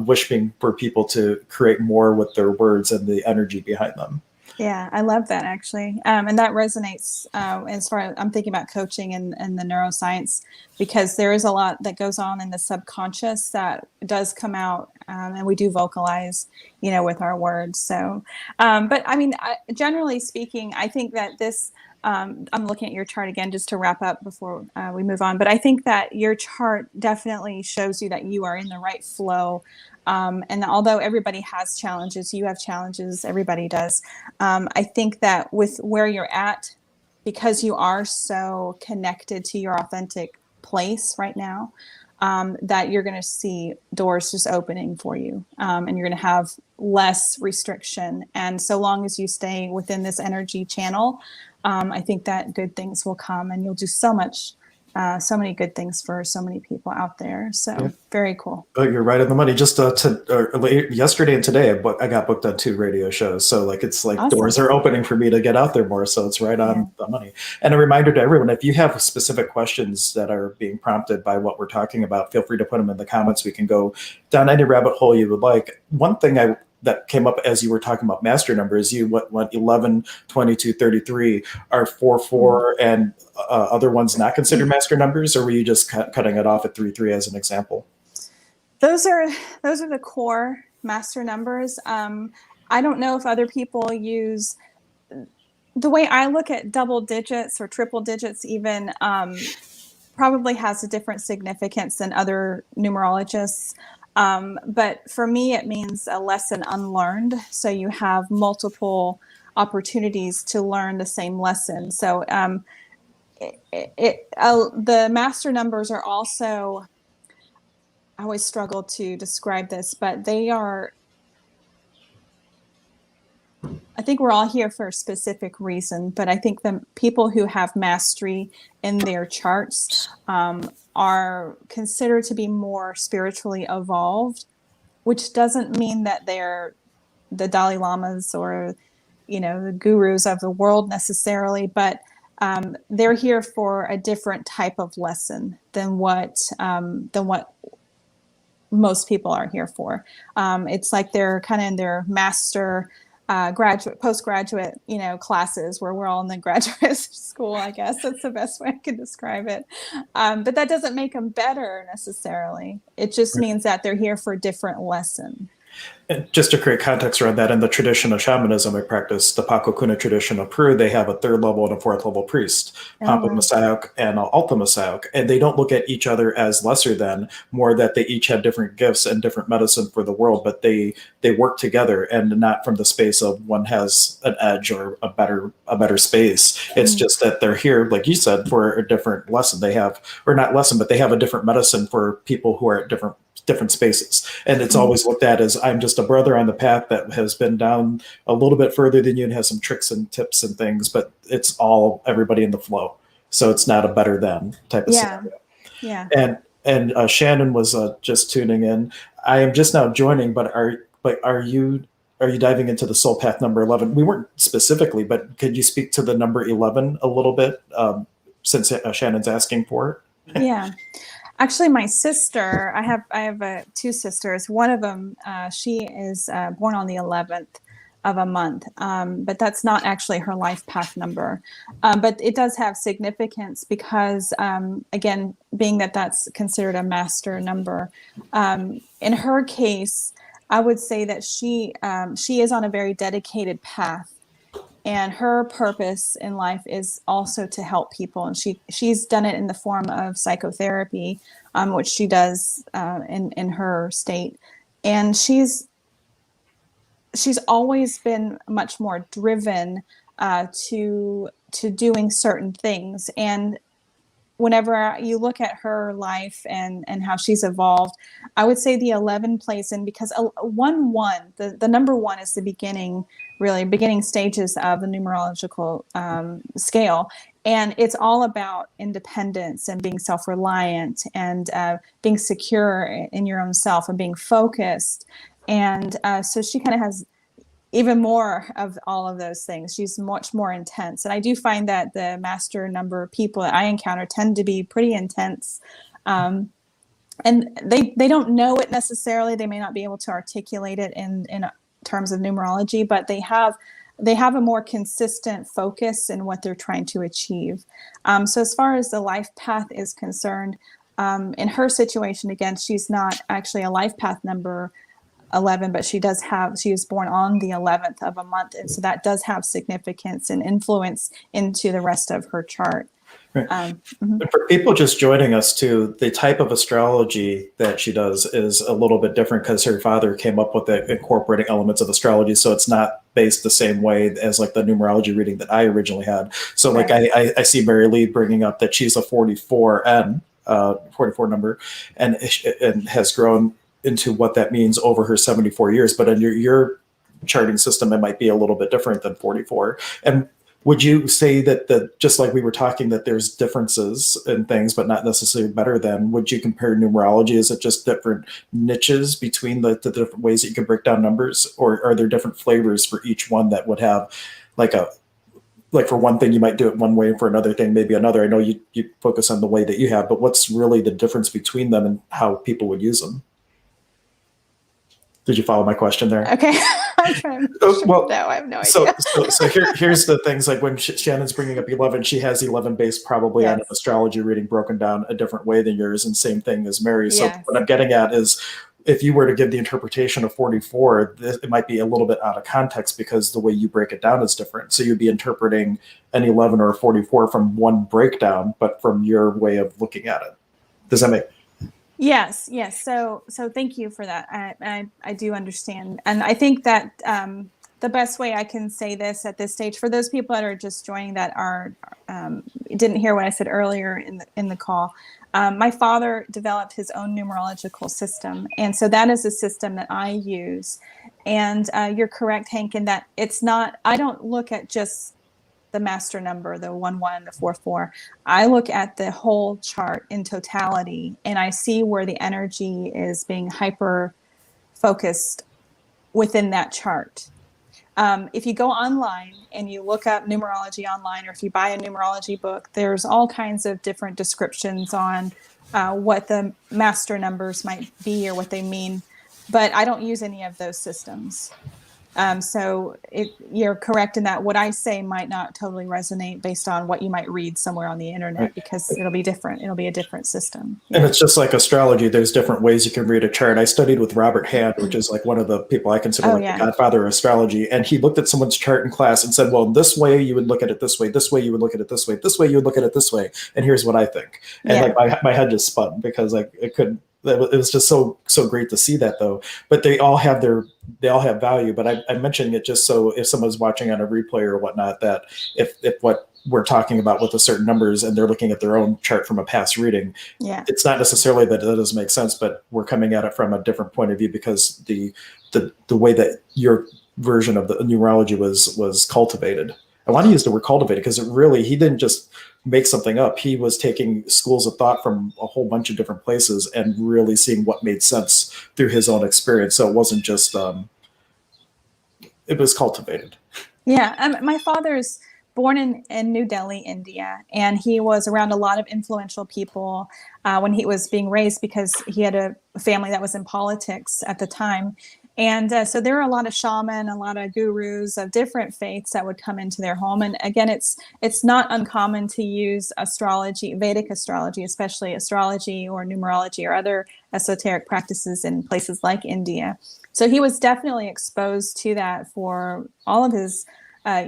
Speaker 2: wishing for people to create more with their words and the energy behind them.
Speaker 3: Yeah, I love that actually. And that resonates as far as I'm thinking about coaching and the neuroscience, because there is a lot that goes on in the subconscious that does come out, and we do vocalize, with our words. So, but I mean, generally speaking, I think that this, I'm looking at your chart again just to wrap up before we move on. But I think that your chart definitely shows you that you are in the right flow. And although everybody has challenges, you have challenges, everybody does. I think that with where you're at, because you are so connected to your authentic place right now, that you're going to see doors just opening for you, and you're going to have less restriction. And so long as you stay within this energy channel, I think that good things will come, and you'll do so many good things for so many people out there. So very cool.
Speaker 2: Oh, you're right on the money. Just yesterday and today, I got booked on 2 radio shows. So it's like
Speaker 3: Awesome.
Speaker 2: doors are opening for me to get out there more. So it's right on the money. And a reminder to everyone, if you have specific questions that are being prompted by what we're talking about, feel free to put them in the comments. We can go down any rabbit hole you would like. One thing that came up as you were talking about master numbers, what 11, 22, 33 are 4, 4 and other ones not considered master numbers, or were you just cutting it off at 3, 3 as an example?
Speaker 3: Those are the core master numbers. I don't know if other people use the way I look at double digits or triple digits even, probably has a different significance than other numerologists. But for me, it means a lesson unlearned. So you have multiple opportunities to learn the same lesson. So the master numbers are also, I always struggle to describe this, but they are, I think we're all here for a specific reason, but I think the people who have mastery in their charts are considered to be more spiritually evolved, which doesn't mean that they're the Dalai Lamas or, the gurus of the world necessarily, but they're here for a different type of lesson than what most people are here for. It's like they're kind of in their master postgraduate, classes where we're all in the graduate school, I guess. That's the best way I can describe it. But that doesn't make them better necessarily. It just means that they're here for a different lesson.
Speaker 2: And just to create context around that, in the tradition of shamanism I practice, the Paco Kuna tradition of Peru, they have a 3rd level and a 4th level priest, Pampa Masayok and Alta Masayok, and they don't look at each other as lesser than, more that they each have different gifts and different medicine for the world, but they work together, and not from the space of one has an edge or a better space. It's just that they're here, like you said, for a different lesson. They have, or not lesson, but they have a different medicine for people who are at different spaces. And it's always looked at as, I'm just a brother on the path that has been down a little bit further than you and has some tricks and tips and things, but it's all everybody in the flow. So it's not a better than type of scenario.
Speaker 3: Yeah.
Speaker 2: And Shannon was just tuning in. I am just now joining, but are you diving into the soul path number 11? We weren't specifically, but could you speak to the number 11 a little bit, since Shannon's asking for it?
Speaker 3: Yeah. Actually, my sister, I have 2 sisters. One of them, she is born on the 11th of a month, but that's not actually her life path number. But it does have significance because, again, being that that's considered a master number, in her case, I would say that she is on a very dedicated path. And her purpose in life is also to help people. And she's done it in the form of psychotherapy, which she does in her state. And she's she's always been much more driven to doing certain things. And whenever you look at her life and how she's evolved, I would say the 11 plays in, because the number one is the beginning stages of the numerological scale. And it's all about independence and being self-reliant and being secure in your own self and being focused. And so she kind of has even more of all of those things. She's much more intense. And I do find that the master number people that I encounter tend to be pretty intense. And they don't know it necessarily. They may not be able to articulate it in terms of numerology, but they have a more consistent focus in what they're trying to achieve. So as far as the life path is concerned, in her situation, again, she's not actually a life path number 11, but she was born on the 11th of a month. And so that does have significance and influence into the rest of her chart.
Speaker 2: Right. For people just joining us too, the type of astrology that she does is a little bit different because her father came up with it incorporating elements of astrology. So it's not based the same way as like the numerology reading that I originally had. So like I see Mary Lee bringing up that she's a 44 number and has grown into what that means over her 74 years. But in your charting system, it might be a little bit different than 44. And would you say that just like we were talking, that there's differences in things, but not necessarily better than, would you compare numerology? Is it just different niches between the different ways that you can break down numbers? Or are there different flavors for each one that would have like for one thing, you might do it one way, and for another thing, maybe another? I know you focus on the way that you have, but what's really the difference between them and how people would use them? Did you follow my question there?
Speaker 3: Okay. I'm trying to no, I have no idea.
Speaker 2: So here's the things, like when Shannon's bringing up 11, she has 11 based probably on an astrology reading broken down a different way than yours, and same thing as Mary. So what I'm getting at is, if you were to give the interpretation of 44, it might be a little bit out of context because the way you break it down is different. So you'd be interpreting an 11 or a 44 from one breakdown, but from your way of looking at it. Does that make
Speaker 3: Yes. So thank you for that. I do understand. And I think that the best way I can say this at this stage, for those people that are just joining that didn't hear what I said earlier in the call, my father developed his own numerological system. And so that is a system that I use. And you're correct, Hank, in that I don't look at just the master number, the 11, the 44. I look at the whole chart in totality, and I see where the energy is being hyper focused within that chart. If you go online and you look up numerology online, or if you buy a numerology book, there's all kinds of different descriptions on what the master numbers might be or what they mean, but I don't use any of those systems. So you're correct in that what I say might not totally resonate based on what you might read somewhere on the internet, because it'll be different. It'll be a different system.
Speaker 2: And it's just like astrology. There's different ways you can read a chart. I studied with Robert Hand, which is like one of the people I consider the godfather of astrology. And he looked at someone's chart in class and said, well, this way you would look at it this way. This way you would look at it this way. This way you would look at it this way. And here's what I think. And like my head just spun because like it was just so great to see that, though. But they all have value. But I'm mentioning it just so if someone's watching on a replay or whatnot, that if what we're talking about with the certain numbers and they're looking at their own chart from a past reading, it's not necessarily that it doesn't make sense, but we're coming at it from a different point of view because the way that your version of the numerology was cultivated. I want to use the word cultivated because he didn't just make something up. He was taking schools of thought from a whole bunch of different places and really seeing what made sense through his own experience. So it wasn't just, it was cultivated.
Speaker 3: Yeah. My father's born in New Delhi, India, and he was around a lot of influential people when he was being raised, because he had a family that was in politics at the time. And so there are a lot of shaman, a lot of gurus of different faiths that would come into their home. And again, it's not uncommon to use astrology, Vedic astrology, especially astrology or numerology or other esoteric practices in places like India. So he was definitely exposed to that for all of his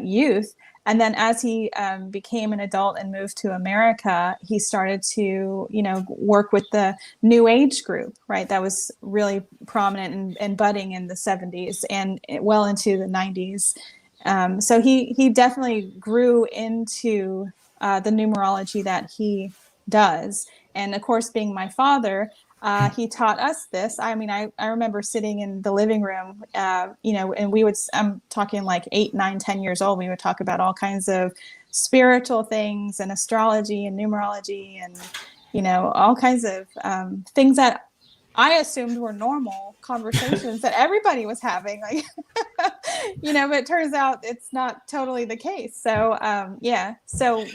Speaker 3: youth. And then as he became an adult and moved to America, he started to, work with the New Age group, right? That was really prominent and budding in the 70s and well into the 90s. So he definitely grew into the numerology that he does. And of course, being my father, he taught us this. I mean, I remember sitting in the living room, and I'm talking like 8, 9, 10 years old. We would talk about all kinds of spiritual things and astrology and numerology and, all kinds of things that I assumed were normal conversations that everybody was having, like, but it turns out it's not totally the case. So, so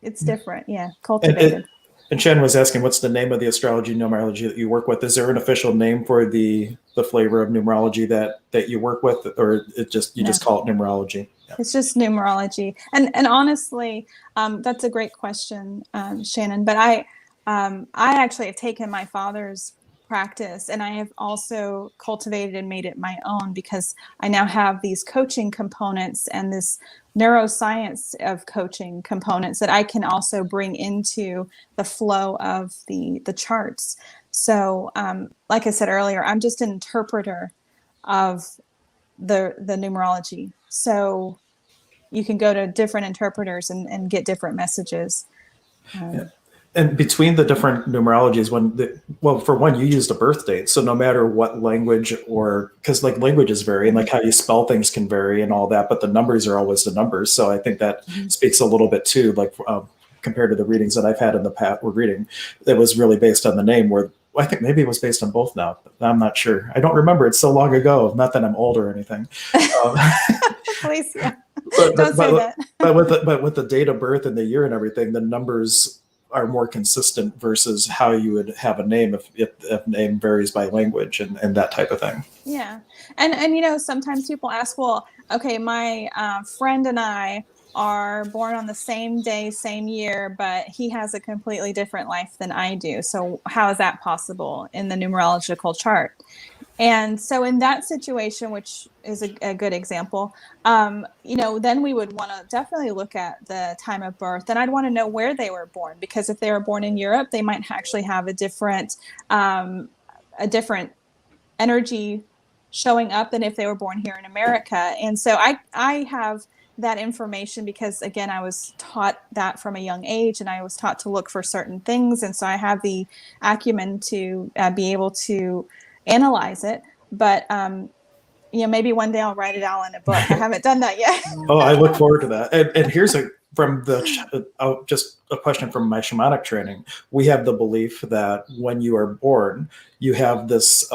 Speaker 3: it's different. Yeah. Cultivated.
Speaker 2: And Shannon was asking, what's the name of the astrology numerology that you work with? Is there an official name for the flavor of numerology that you work with, or you just call it numerology? Yeah.
Speaker 3: It's just numerology. And honestly, that's a great question, Shannon. But I actually have taken my father's practice and I have also cultivated and made it my own, because I now have these coaching components and this neuroscience of coaching components that I can also bring into the flow of the charts. So like I said earlier, I'm just an interpreter of the numerology. So you can go to different interpreters and get different messages.
Speaker 2: Yeah. And between the different numerologies, for one, you used a birth date. So no matter what language, or because like languages vary and like how you spell things can vary and all that, but the numbers are always the numbers. So I think that speaks a little bit too, like compared to the readings that I've had in the past, that was really based on the name, where I think maybe it was based on both now. But I'm not sure. I don't remember. It's so long ago. Not that I'm old or anything.
Speaker 3: Please, yeah.
Speaker 2: Don't say that. but with the date of birth and the year and everything, the numbers are more consistent versus how you would have a name if name varies by language and that type of thing.
Speaker 3: Yeah. And sometimes people ask, well, okay, my friend and I are born on the same day, same year, but he has a completely different life than I do. So how is that possible in the numerological chart? And so in that situation, which is a good example, then we would want to definitely look at the time of birth. And I'd want to know where they were born, because if they were born in Europe, they might actually have a different energy showing up than if they were born here in America. And so I have that information because, again, I was taught that from a young age, and I was taught to look for certain things. And so I have the acumen to be able to analyze it, but maybe one day I'll write it all in a book. I haven't done that yet.
Speaker 2: Oh, I look forward to that. And here's just a question from my shamanic training. We have the belief that when you are born, you have this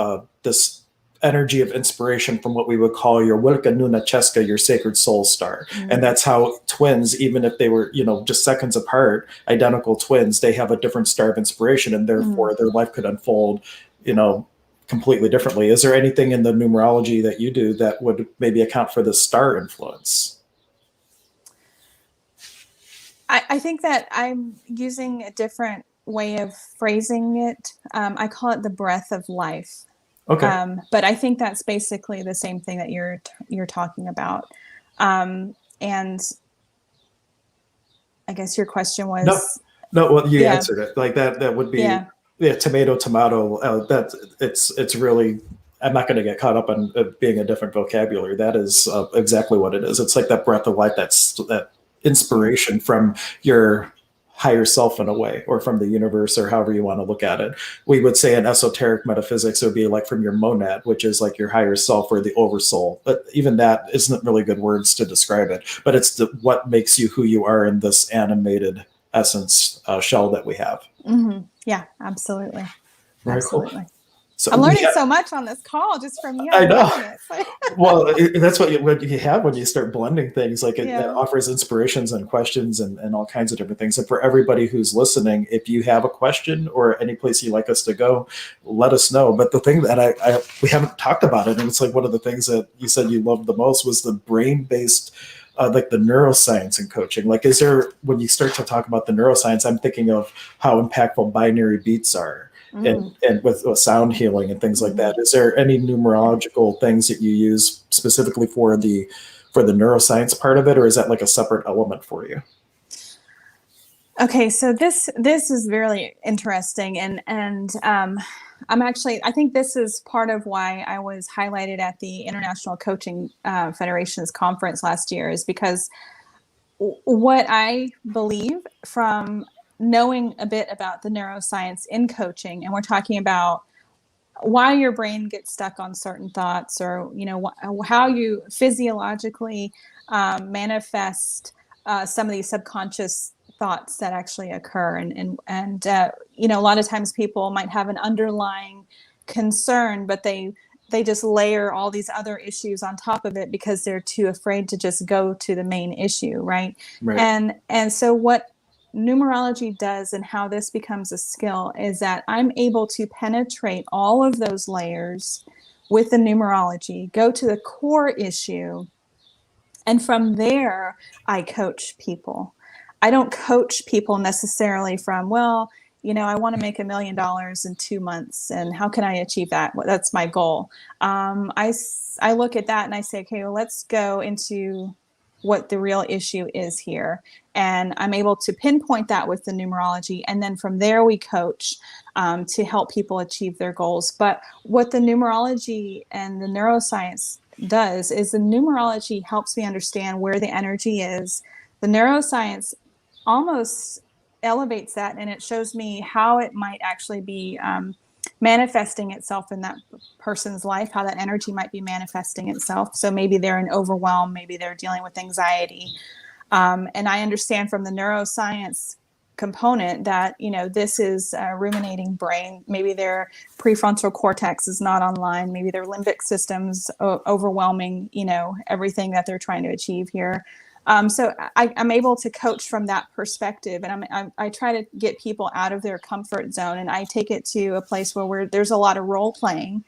Speaker 2: energy of inspiration from what we would call your Wilka Nuna Cheska, your sacred soul star. Mm-hmm. And that's how twins, even if they were, just seconds apart, identical twins, they have a different star of inspiration, and therefore their life could unfold, completely differently. Is there anything in the numerology that you do that would maybe account for the star influence?
Speaker 3: I think that I'm using a different way of phrasing it. I call it the breath of life. Okay. But I think that's basically the same thing that you're talking about. And I guess your question was
Speaker 2: no. Well, you answered it. Like that would be tomato. It's really. I'm not going to get caught up on being a different vocabulary. That is exactly what it is. It's like that breath of life. That inspiration from your higher self in a way, or from the universe, or however you want to look at it. We would say in esoteric metaphysics, it would be like from your monad, which is like your higher self or the oversoul. But even that isn't really good words to describe it. But it's what makes you who you are in this animated essence shell that we have. Mm-hmm.
Speaker 3: Yeah, absolutely.
Speaker 2: Very
Speaker 3: absolutely.
Speaker 2: Cool.
Speaker 3: So I'm learning so much on this call just from you.
Speaker 2: I know. Well, that's what you have when you start blending things. Like it offers inspirations and questions and all kinds of different things. And for everybody who's listening, if you have a question or any place you'd like us to go, let us know. But the thing that we haven't talked about it, and it's like one of the things that you said you loved the most, was the brain-based like the neuroscience and coaching. Like, is there, when you start to talk about the neuroscience, I'm thinking of how impactful binary beats are. And with sound healing and things like that. Is there any numerological things that you use specifically for the for the neuroscience part of it, or is that like a separate element for you?
Speaker 3: Okay, so this is really interesting, and I think this is part of why I was highlighted at the International Coaching Federation's conference last year, is because what I believe from knowing a bit about the neuroscience in coaching, and we're talking about why your brain gets stuck on certain thoughts, or how you physiologically manifest some of these subconscious thoughts that actually occur, and a lot of times people might have an underlying concern, but they just layer all these other issues on top of it because they're too afraid to just go to the main issue, right?
Speaker 2: Right.
Speaker 3: And so what numerology does, and how this becomes a skill, is that I'm able to penetrate all of those layers with the numerology, go to the core issue, and from there I coach people. I don't coach people necessarily from, well, I want to make $1 million in 2 months, and how can I achieve that? Well, that's my goal. I look at that and I say, okay, well, let's go into what the real issue is here. And I'm able to pinpoint that with the numerology. And then from there, we coach to help people achieve their goals. But what the numerology and the neuroscience does is the numerology helps me understand where the energy is. The neuroscience almost elevates that, and it shows me how it might actually be manifesting itself in that person's life, how that energy might be manifesting itself. So maybe they're in overwhelm, maybe they're dealing with anxiety. And I understand from the neuroscience component that, this is a ruminating brain. Maybe their prefrontal cortex is not online. Maybe their limbic system's overwhelming, everything that they're trying to achieve here. So I'm able to coach from that perspective, and I try to get people out of their comfort zone, and I take it to a place where there's a lot of role playing.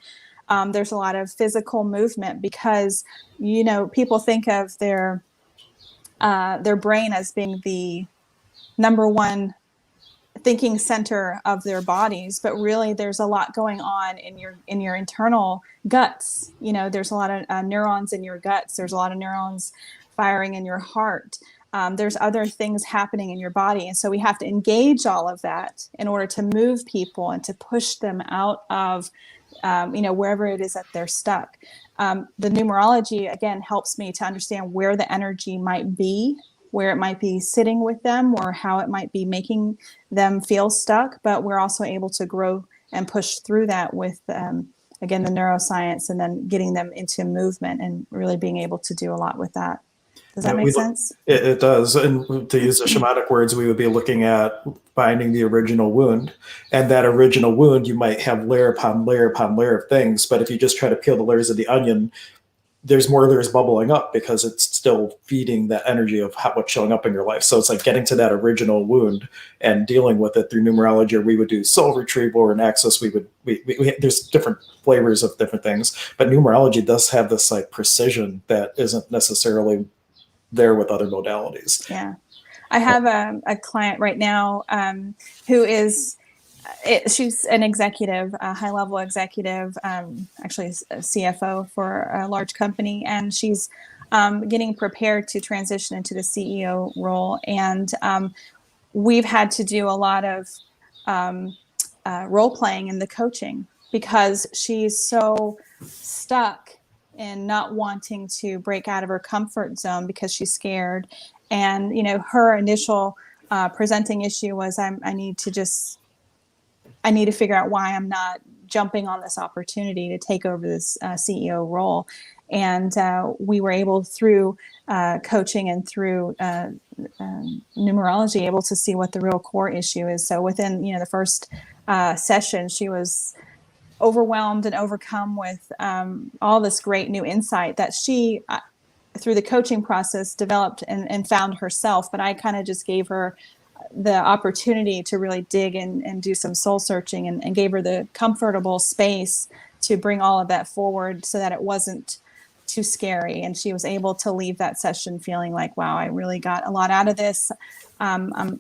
Speaker 3: There's a lot of physical movement, because, people think of their brain as being the number one thinking center of their bodies, but really there's a lot going on in your internal guts. There's a lot of neurons in your guts. There's a lot of neurons firing in your heart. There's other things happening in your body. And so we have to engage all of that in order to move people and to push them out of, wherever it is that they're stuck. The numerology, again, helps me to understand where the energy might be, where it might be sitting with them, or how it might be making them feel stuck. But we're also able to grow and push through that with, again, the neuroscience, and then getting them into movement and really being able to do a lot with that. Does that make sense?
Speaker 2: It does. And to use the shamanic words, we would be looking at finding the original wound. And that original wound, you might have layer upon layer upon layer of things. But if you just try to peel the layers of the onion, there's more layers bubbling up, because it's still feeding that energy of what's showing up in your life. So it's like getting to that original wound and dealing with it through numerology. Or we would do soul retrieval, or in Access, there's different flavors of different things. But numerology does have this like precision that isn't necessarily there with other modalities.
Speaker 3: Yeah. I have a client right now who is, she's an executive, a high-level executive, actually a CFO for a large company, and she's getting prepared to transition into the CEO role. And we've had to do a lot of role-playing in the coaching, because she's so stuck and not wanting to break out of her comfort zone because she's scared. And, her initial presenting issue was, I need to figure out why I'm not jumping on this opportunity to take over this CEO role. And we were able, through coaching and through numerology, able to see what the real core issue is. So within, the first session, she was overwhelmed and overcome with all this great new insight that she, through the coaching process, developed and found herself. But I kind of just gave her the opportunity to really dig and do some soul searching, and gave her the comfortable space to bring all of that forward, so that it wasn't too scary. And she was able to leave that session feeling like, wow, I really got a lot out of this. I'm,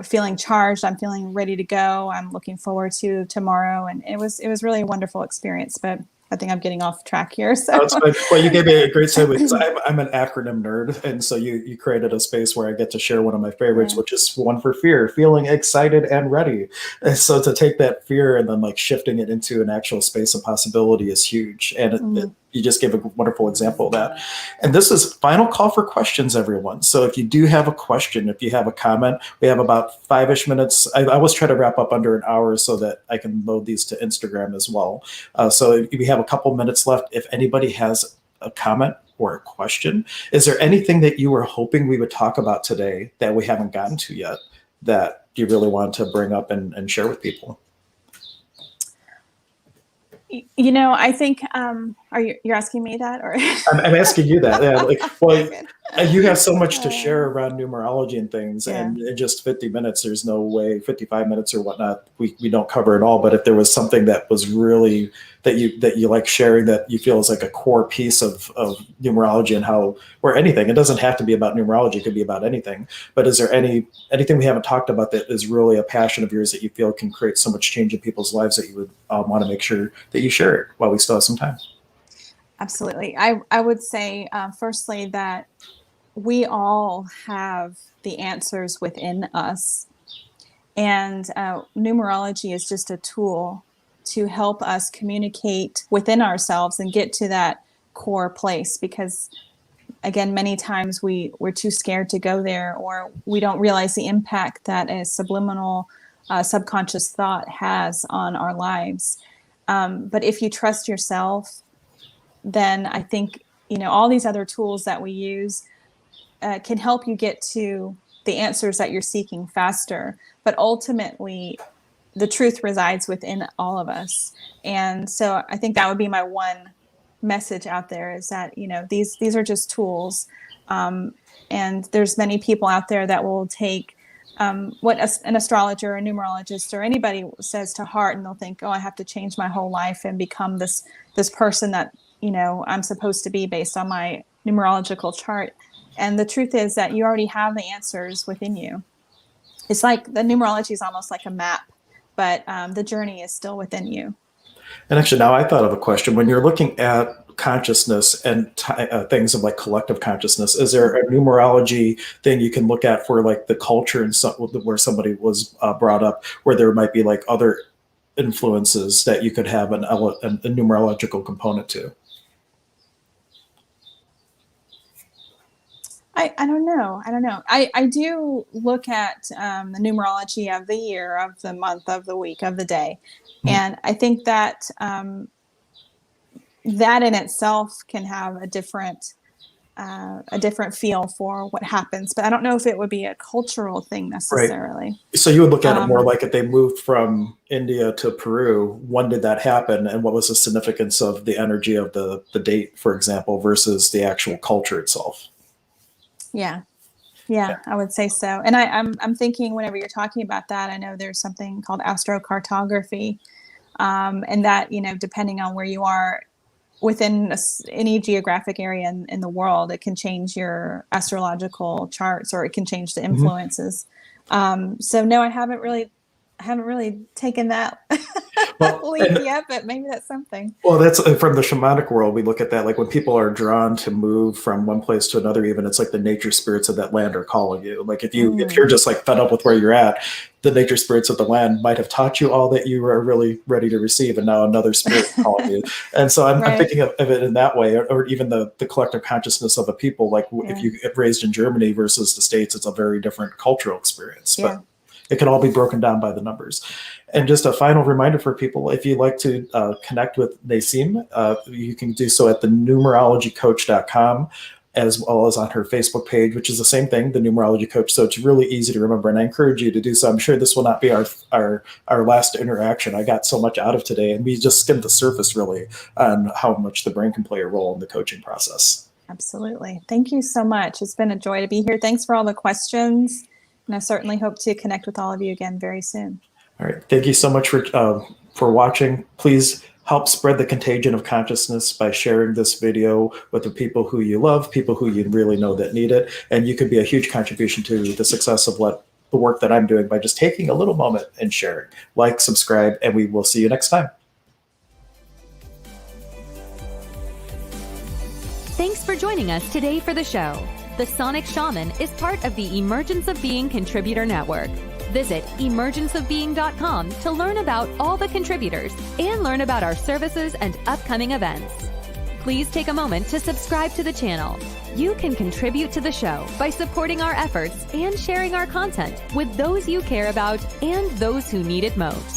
Speaker 3: feeling charged. I'm feeling ready to go. I'm looking forward to tomorrow. And it was really a wonderful experience. But I think I'm getting off track here. So,
Speaker 2: well, you gave me a great segue because I'm an acronym nerd, and so you created a space where I get to share one of my favorites, which is one for fear, feeling excited and ready. And so to take that fear and then like shifting it into an actual space of possibility is huge, and you just gave a wonderful example of that. And this is final call for questions, everyone. So if you do have a question, if you have a comment, we have about 5-ish minutes. I always try to wrap up under an hour so that I can load these to Instagram as well. So if we have a couple minutes left, if anybody has a comment or a question, is there anything that you were hoping we would talk about today that we haven't gotten to yet that you really want to bring up and share with people?
Speaker 3: You know, I think, you're asking me that, or
Speaker 2: I'm asking you that. Yeah, like, well,
Speaker 3: Okay.
Speaker 2: you have so much to share around numerology and things,
Speaker 3: Yeah.
Speaker 2: and in just 50 minutes, there's no way, 55 minutes or whatnot, we don't cover it all. But if there was something that was really that you like sharing, that you feel is like a core piece of numerology and how, or anything, it doesn't have to be about numerology, it could be about anything. But is there anything we haven't talked about that is really a passion of yours that you feel can create so much change in people's lives that you would want to make sure that you share it while we still have some time?
Speaker 3: Absolutely. I would say, firstly, that we all have the answers within us. And numerology is just a tool to help us communicate within ourselves and get to that core place. Because, again, many times we're too scared to go there, or we don't realize the impact that a subliminal, subconscious thought has on our lives. But if you trust yourself, then I think, all these other tools that we use can help you get to the answers that you're seeking faster. But ultimately, the truth resides within all of us. And so I think that would be my one message out there, is that, these are just tools. And there's many people out there that will take what an astrologer or a numerologist or anybody says to heart, and they'll think, oh, I have to change my whole life and become this person that, I'm supposed to be based on my numerological chart. And the truth is that you already have the answers within you. It's like the numerology is almost like a map, but the journey is still within you.
Speaker 2: And actually, now I thought of a question. When you're looking at consciousness and things of like collective consciousness, is there a numerology thing you can look at for like the culture and where somebody was brought up, where there might be like other influences that you could have a numerological component to?
Speaker 3: I don't know. I do look at the numerology of the year, of the month, of the week, of the day. And I think that that in itself can have a different feel for what happens. But I don't know if it would be a cultural thing necessarily.
Speaker 2: Right. So you would look at it more like if they moved from India to Peru, when did that happen? And what was the significance of the energy of the date, for example, versus the actual culture itself?
Speaker 3: Yeah, I would say so. And I'm thinking, whenever you're talking about that, I know there's something called astrocartography, and that, depending on where you are within any geographic area in the world, it can change your astrological charts, or it can change the influences. So no, I haven't really taken that leap yet, but maybe that's something.
Speaker 2: Well, that's from the shamanic world. We look at that like when people are drawn to move from one place to another, even it's like the nature spirits of that land are calling you. Like if you're just like fed up with where you're at, the nature spirits of the land might have taught you all that you were really ready to receive, and now another spirit calling you. And so I'm thinking of it in that way, or even the collective consciousness of a people. Like if you get raised in Germany versus the States, it's a very different cultural experience. But it can all be broken down by the numbers. And just a final reminder for people, if you'd like to connect with Nasyim, you can do so at the numerologycoach.com, as well as on her Facebook page, which is the same thing, the Numerology Coach. So it's really easy to remember, and I encourage you to do so. I'm sure this will not be our last interaction. I got so much out of today, and we just skimmed the surface really on how much the brain can play a role in the coaching process.
Speaker 3: Absolutely. Thank you so much. It's been a joy to be here. Thanks for all the questions. And I certainly hope to connect with all of you again very soon.
Speaker 2: All right. Thank you so much for watching. Please help spread the contagion of consciousness by sharing this video with the people who you love, people who you really know that need it. And you could be a huge contribution to the success of the work that I'm doing by just taking a little moment and sharing. Like, subscribe, and we will see you next time.
Speaker 1: for joining us today for the show. The Sonic Shaman is part of the Emergence of Being Contributor Network. Visit emergenceofbeing.com to learn about all the contributors and learn about our services and upcoming events. Please take a moment to subscribe to the channel. You can contribute to the show by supporting our efforts and sharing our content with those you care about and those who need it most.